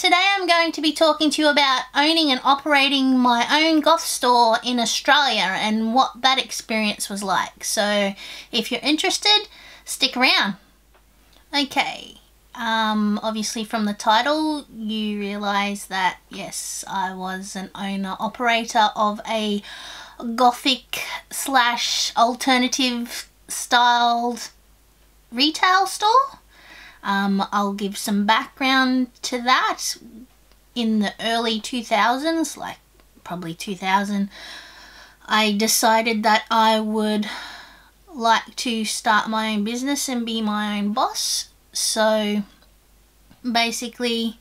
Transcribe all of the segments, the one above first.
Today I'm going to be talking to you about owning and operating my own goth store in Australia and what that experience was like. So if you're interested, stick around. Okay, obviously from the title you realise that yes, I was an owner-operator of a gothic / alternative styled retail store. I'll give some background to that. In the early 2000s, like probably 2000, I decided that I would like to start my own business and be my own boss. So basically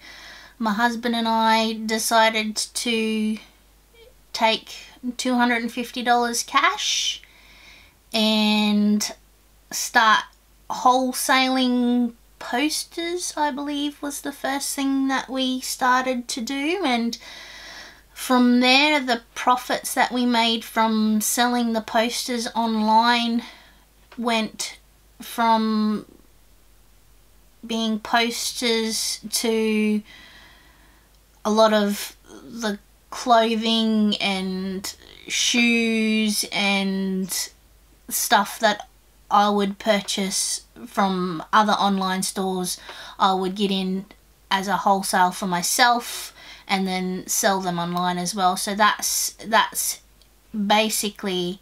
my husband and I decided to take $250 cash and start wholesaling posters. I believe was the first thing that we started to do, and from there the profits that we made from selling the posters online went from being posters to a lot of the clothing and shoes and stuff that I would purchase from other online stores. I would get in as a wholesale for myself and then sell them online as well. So that's basically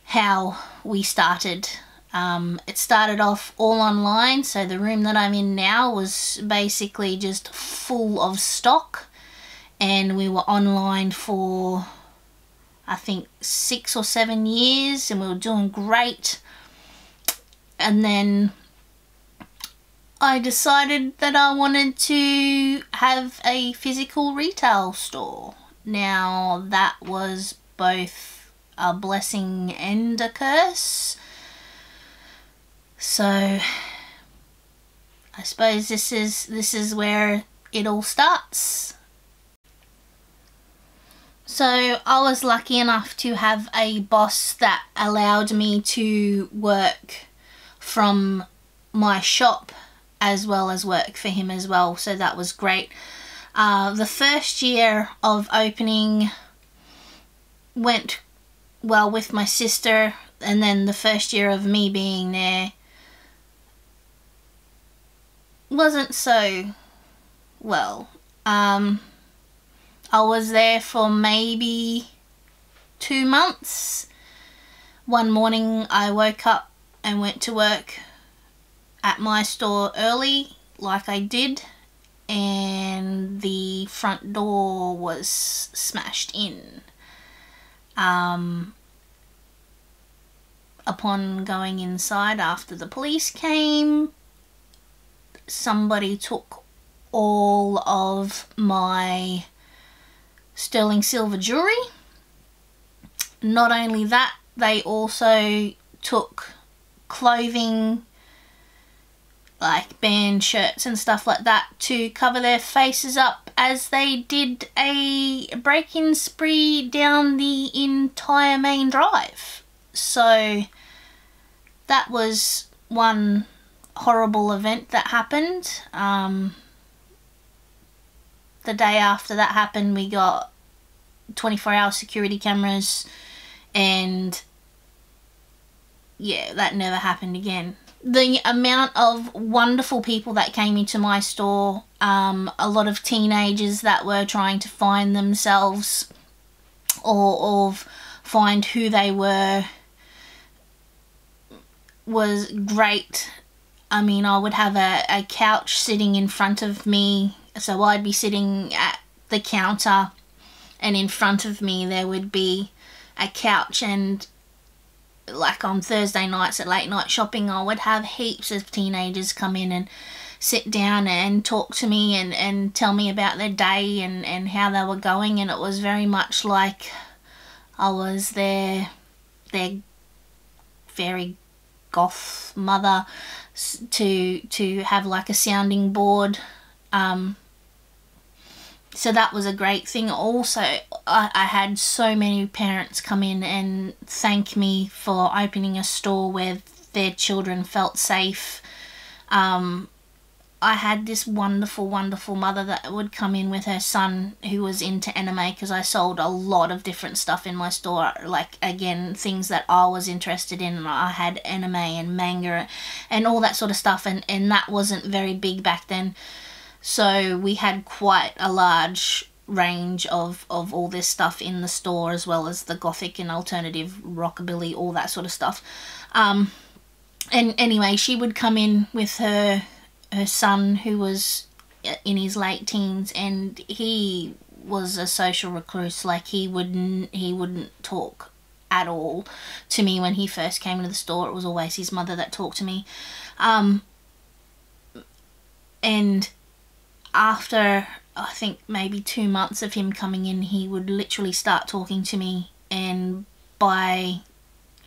how we started. It started off all online, so the room that I'm in now was basically just full of stock, and we were online for I think 6 or 7 years and we were doing great. And then I decided that I wanted to have a physical retail store. Now that was both a blessing and a curse. So I suppose this is where it all starts. So I was lucky enough to have a boss that allowed me to work from my shop as well as work for him as well, so that was great. The first year of opening went well with my sister, and then the first year of me being there wasn't so well. I was there for maybe 2 months. One morning I woke up and went to work at my store early like I did, and the front door was smashed in. Upon going inside after the police came, somebody took all of my sterling silver jewelry. Not only that, they also took clothing like band shirts and stuff like that to cover their faces up, as they did a break-in spree down the entire main drive. So that was one horrible event that happened. The day after that happened, we got 24-hour security cameras, and yeah, that never happened again. The amount of wonderful people that came into my store, a lot of teenagers that were trying to find themselves or find who they were, was great. I mean, I would have a couch sitting in front of me, so I'd be sitting at the counter and in front of me there would be a couch, and like on Thursday nights at late night shopping, I would have heaps of teenagers come in and sit down and talk to me and tell me about their day and how they were going, and it was very much like I was their very goth mother, to have like a sounding board. So that was a great thing. Also, I had so many parents come in and thank me for opening a store where their children felt safe. I had this wonderful, wonderful mother that would come in with her son who was into anime, because I sold a lot of different stuff in my store, like, again, things that I was interested in, and I had anime and manga and all that sort of stuff, and that wasn't very big back then, so we had quite a large range of all this stuff in the store, as well as the gothic and alternative rockabilly, all that sort of stuff. And anyway, she would come in with her son, who was in his late teens, and he was a social recluse. Like, he wouldn't talk at all to me when he first came into the store. It was always his mother that talked to me. And after, I think, maybe 2 months of him coming in, he would literally start talking to me, and by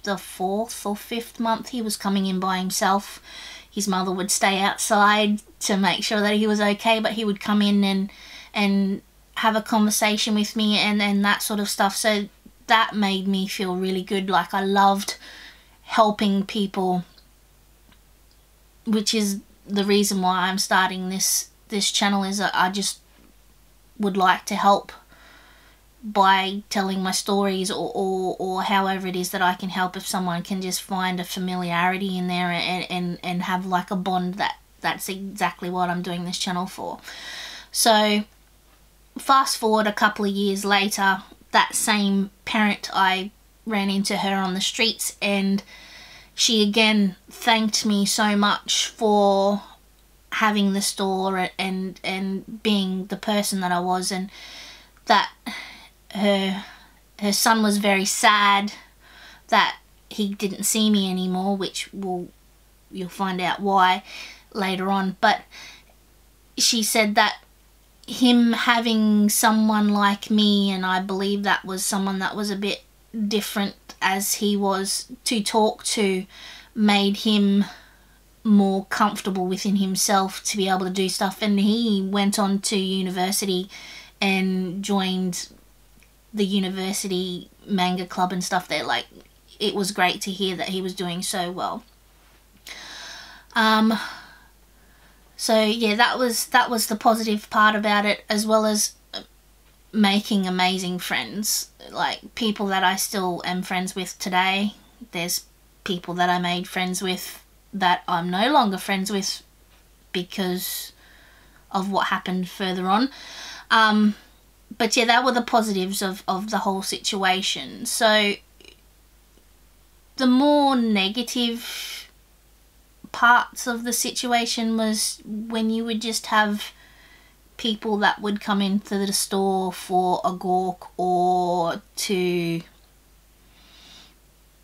the 4th or 5th month he was coming in by himself. His mother would stay outside to make sure that he was okay, but he would come in and have a conversation with me and that sort of stuff. So that made me feel really good. Like, I loved helping people, which is the reason why I'm starting this channel, is that I just would like to help by telling my stories, or however it is that I can help. If someone can just find a familiarity in there and have like a bond, that's exactly what I'm doing this channel for. So fast forward a couple of years later, that same parent, I ran into her on the streets, and she again thanked me so much for having the store and being the person that I was, and that her son was very sad that he didn't see me anymore, which you'll find out why later on. But she said that him having someone like me, and I believe that was someone that was a bit different as he was to talk to, made him more comfortable within himself to be able to do stuff. And he went on to university and joined the university manga club and stuff there. Like, it was great to hear that he was doing so well. So yeah, that was the positive part about it, as well as making amazing friends, like people that I still am friends with today. There's people that I made friends with that I'm no longer friends with because of what happened further on. But yeah, that were the positives of the whole situation. So the more negative parts of the situation was when you would just have people that would come into the store for a gawk, or to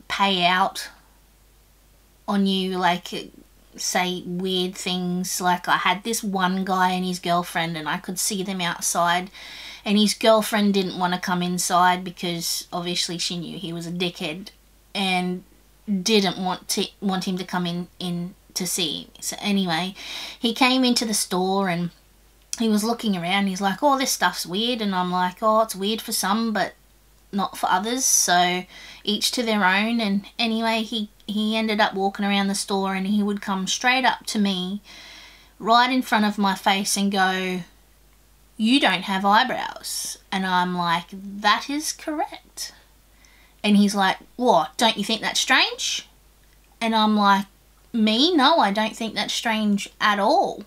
pay out on you, like say weird things. Like, I had this one guy and his girlfriend, and I could see them outside, and his girlfriend didn't want to come inside because obviously she knew he was a dickhead and didn't want him to come in to see. So anyway, he came into the store and he was looking around. He's like, oh, this stuff's weird. And I'm like, oh, it's weird for some but not for others, so each to their own. And anyway, he ended up walking around the store, and he would come straight up to me right in front of my face and go, you don't have eyebrows. And I'm like, that is correct. And he's like, what, don't you think that's strange? And I'm like, me? No, I don't think that's strange at all.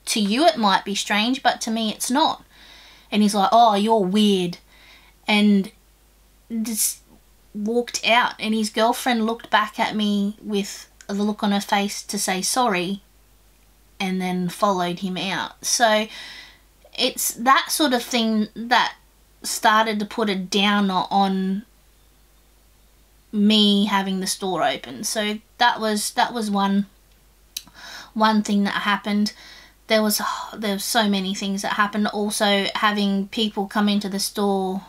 To you it might be strange, but to me it's not. And he's like, oh, you're weird. And just walked out, and his girlfriend looked back at me with the look on her face to say sorry, and then followed him out. So it's that sort of thing that started to put a downer on me having the store open. So that was one thing that happened. There was so many things that happened. Also, having people come into the store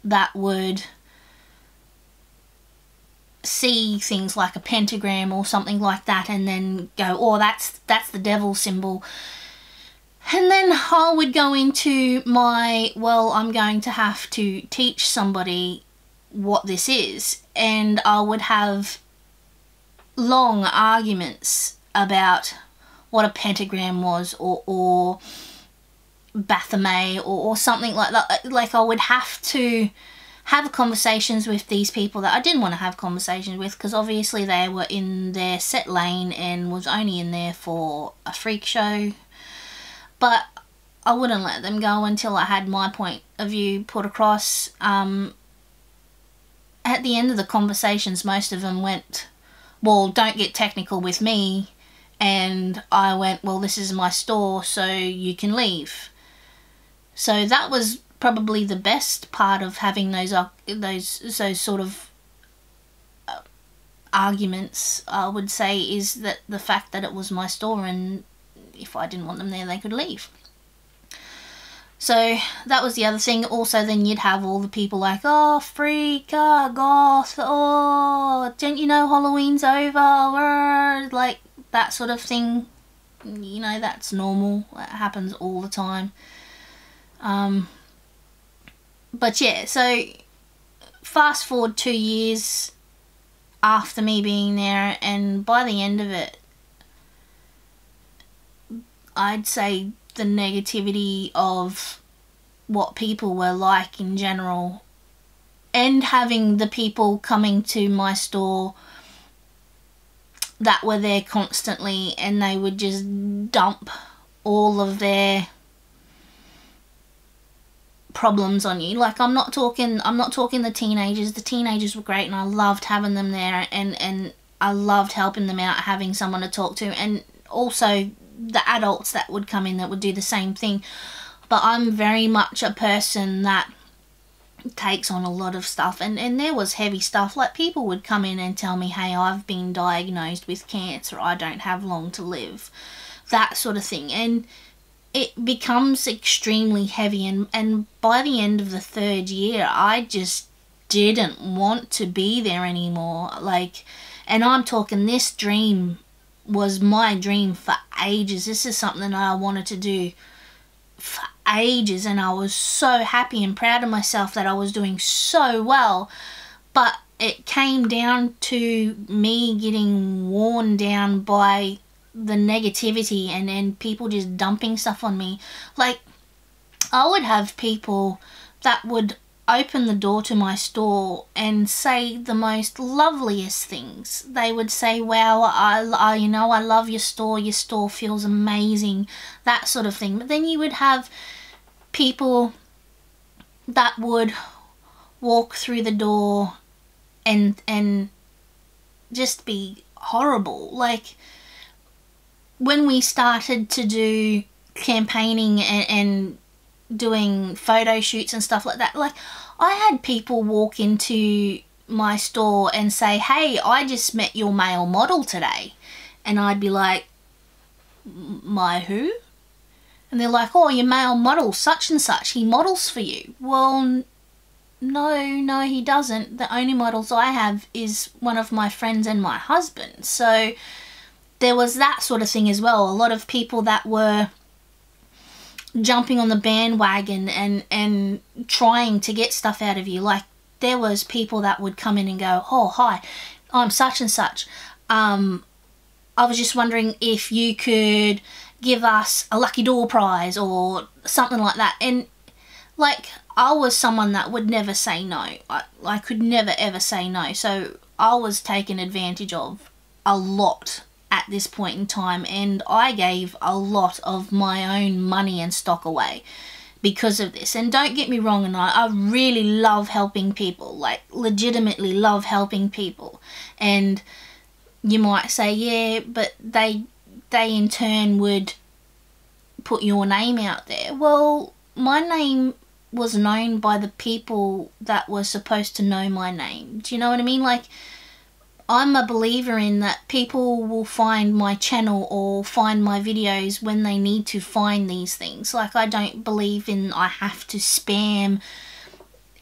that would see things like a pentagram or something like that, and then go, oh, that's the devil symbol. And then I would go into my, well, I'm going to have to teach somebody what this is. And I would have long arguments about what a pentagram was, or Baphomet, or something like that. Like, I would have to have conversations with these people that I didn't want to have conversations with, because obviously they were in their set lane and was only in there for a freak show. But I wouldn't let them go until I had my point of view put across. At the end of the conversations, most of them went, well, don't get technical with me. And I went, well, this is my store, so you can leave. So that was probably the best part of having those sort of arguments, I would say, is that the fact that it was my store, and if I didn't want them there, they could leave. So that was the other thing. Also, then you'd have all the people like, oh, freak, oh, goth, oh, don't you know Halloween's over? Like, that sort of thing. You know, that's normal. That happens all the time. But yeah, so fast forward 2 years after me being there, and by the end of it, I'd say the negativity of what people were like in general, and having the people coming to my store that were there constantly, and they would just dump all of their problems on you. Like, I'm not talking the teenagers. The teenagers were great, and I loved having them there, and I loved helping them out, having someone to talk to, and also the adults that would come in that would do the same thing. But I'm very much a person that takes on a lot of stuff, and there was heavy stuff. Like, people would come in and tell me, hey, I've been diagnosed with cancer, I don't have long to live, that sort of thing. And it becomes extremely heavy, and by the end of the 3rd year, I just didn't want to be there anymore. Like, and I'm talking, this dream was my dream for ages. This is something that I wanted to do for ages, and I was so happy and proud of myself that I was doing so well. But it came down to me getting worn down by the negativity, and people just dumping stuff on me. Like, I would have people that would open the door to my store and say the most loveliest things. They would say, wow, I love your store feels amazing, that sort of thing. But then you would have people that would walk through the door and just be horrible. Like, when we started to do campaigning and doing photo shoots and stuff like that, like, I had people walk into my store and say, hey, I just met your male model today. And I'd be like, my who? And they're like, oh, your male model, such and such, he models for you. Well, no, he doesn't. The only models I have is one of my friends and my husband. So there was that sort of thing as well. A lot of people that were jumping on the bandwagon and trying to get stuff out of you. Like, there was people that would come in and go, oh, hi, I'm such and such. I was just wondering if you could give us a lucky door prize or something like that. And, like, I was someone that would never say no. I could never ever say no. So I was taken advantage of a lot at this point in time, and I gave a lot of my own money and stock away because of this. And don't get me wrong, and I really love helping people, like, legitimately love helping people. And you might say, yeah, but they in turn would put your name out there. Well, my name was known by the people that were supposed to know my name. Do you know what I mean? Like, I'm a believer in that people will find my channel or find my videos when they need to find these things. Like, I don't believe in I have to spam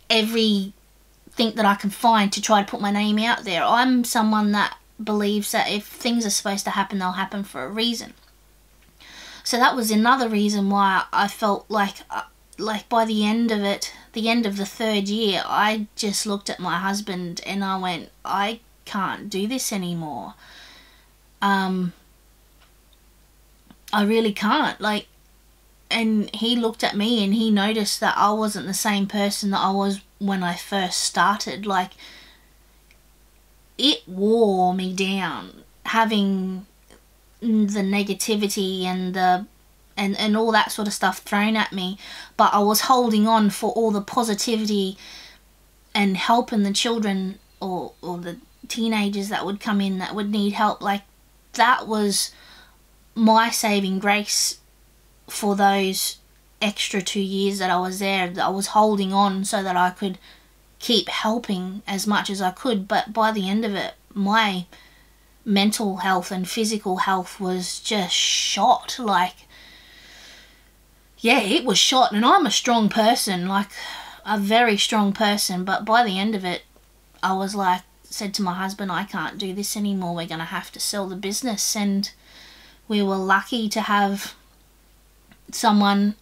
everything that I can find to try to put my name out there. I'm someone that believes that if things are supposed to happen, they'll happen for a reason. So that was another reason why I felt like by the end of it, the end of the 3rd year, I just looked at my husband and I went, I can't do this anymore. I really can't. Like, and he looked at me and he noticed that I wasn't the same person that I was when I first started. Like, it wore me down having the negativity and the and all that sort of stuff thrown at me, but I was holding on for all the positivity and helping the children or the teenagers that would come in that would need help. Like, that was my saving grace for those extra 2 years that I was there. That I was holding on so that I could keep helping as much as I could. But by the end of it, my mental health and physical health was just shot. Like, yeah, it was shot. And I'm a strong person, like a very strong person, but by the end of it, I was like, said to my husband, I can't do this anymore, we're gonna have to sell the business. And we were lucky to have someone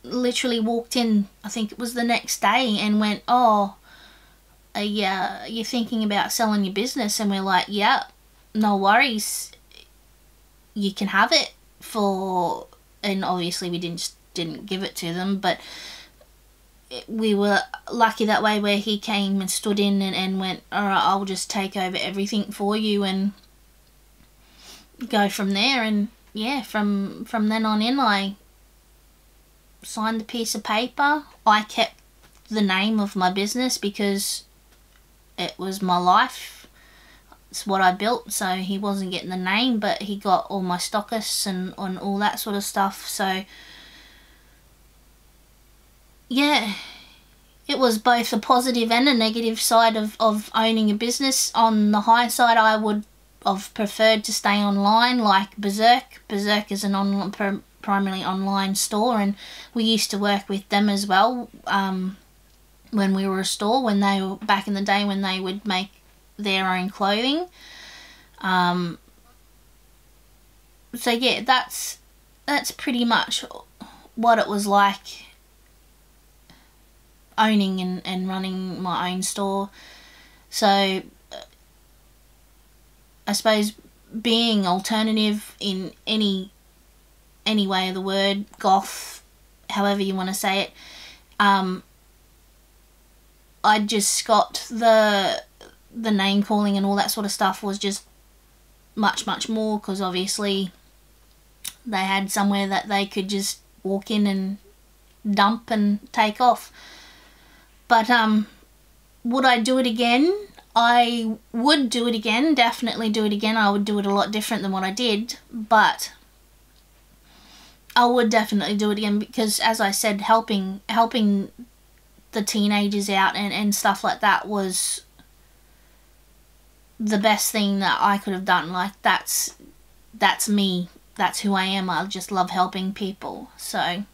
literally walked in, I think it was the next day, and went, oh, you're thinking about selling your business? And we're like, yeah, no worries, you can have it for, and obviously we didn't give it to them, but we were lucky that way, where he came and stood in and went, all right, I'll just take over everything for you and go from there. And yeah, from then on in, I signed the piece of paper. I kept the name of my business because it was my life. It's what I built, so he wasn't getting the name, but he got all my stockists and all that sort of stuff. So yeah, it was both a positive and a negative side of owning a business. On the high side, I would have preferred to stay online, like Berserk. Berserk is an primarily online store, and we used to work with them as well when we were a store, when they were back in the day when they would make their own clothing. So yeah, that's pretty much what it was like owning and running my own store. So I suppose being alternative in any way of the word, goth, however you want to say it, I just got the name calling and all that sort of stuff was just much more, because obviously they had somewhere that they could just walk in and dump and take off. But would I do it again? I would do it again, definitely do it again. I would do it a lot different than what I did, but I would definitely do it again, because as I said, helping the teenagers out and stuff like that was the best thing that I could have done. Like, that's me, that's who I am. I just love helping people. So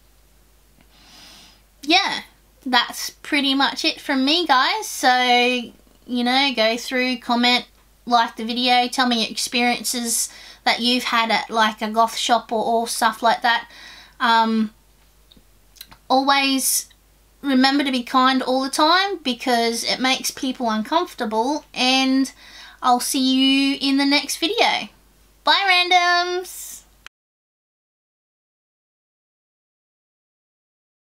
yeah, that's pretty much it from me, guys. So, you know, go through, comment, like the video, tell me your experiences that you've had at like a goth shop or stuff like that. Always remember to be kind all the time, because it makes people uncomfortable, and I'll see you in the next video. Bye, randoms!